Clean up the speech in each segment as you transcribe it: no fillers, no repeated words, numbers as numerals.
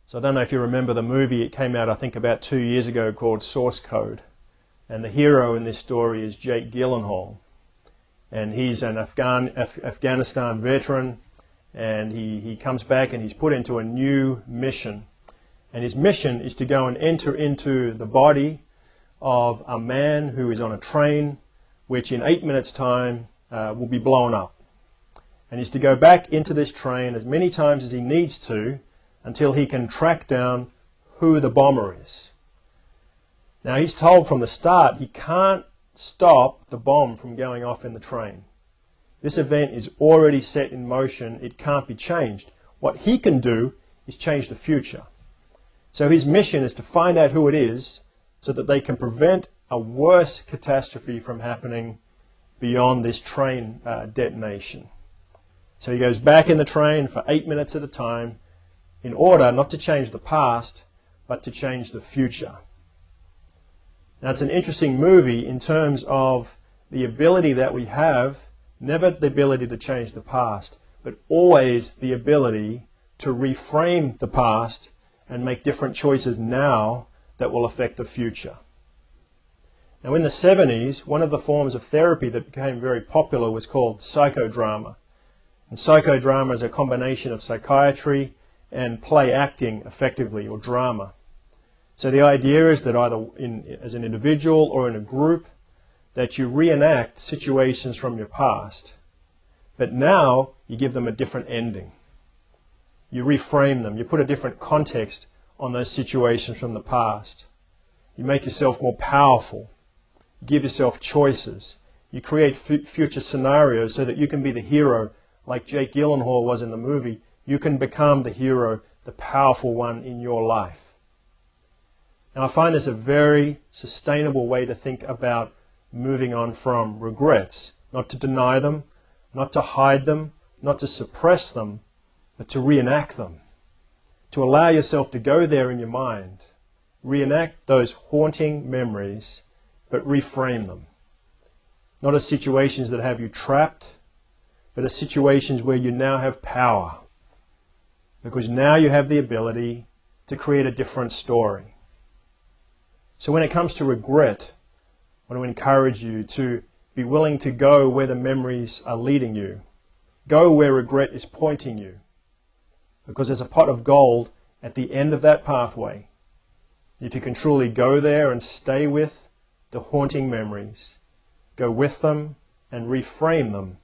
So I don't know if you remember the movie. It came out, I think, about 2 years ago, called Source Code. And the hero in this story is Jake Gyllenhaal. And he's an Afghanistan veteran. And he comes back and he's put into a new mission. And his mission is to go and enter into the body of a man who is on a train, which in 8 minutes' time will be blown up. And he's to go back into this train as many times as he needs to until he can track down who the bomber is. Now he's told from the start he can't stop the bomb from going off in the train. This event is already set in motion. It can't be changed. What he can do is change the future. So his mission is to find out who it is so that they can prevent a worse catastrophe from happening beyond this train detonation. So he goes back in the train for 8 minutes at a time in order not to change the past, but to change the future. Now it's an interesting movie in terms of the ability that we have, never the ability to change the past, but always the ability to reframe the past and make different choices now that will affect the future. Now in the 70s, one of the forms of therapy that became very popular was called psychodrama. And psychodrama is a combination of psychiatry and play acting effectively, or drama. So the idea is that either as an individual or in a group, that you reenact situations from your past. But now you give them a different ending. You reframe them. You put a different context on those situations from the past. You make yourself more powerful. You give yourself choices. You create future scenarios so that you can be the hero like Jake Gyllenhaal was in the movie. You can become the hero, the powerful one in your life. Now I find this a very sustainable way to think about moving on from regrets. Not to deny them, not to hide them, not to suppress them, but to reenact them. To allow yourself to go there in your mind. Reenact those haunting memories, but reframe them. Not as situations that have you trapped, but as situations where you now have power. Because now you have the ability to create a different story. So when it comes to regret, I want to encourage you to be willing to go where the memories are leading you. Go where regret is pointing you. Because there's a pot of gold at the end of that pathway. If you can truly go there and stay with the haunting memories, go with them and reframe them,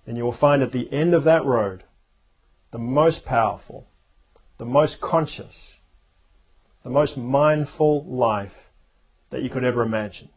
then you will find at the end of that road the most powerful, the most conscious, the most mindful life that you could ever imagine.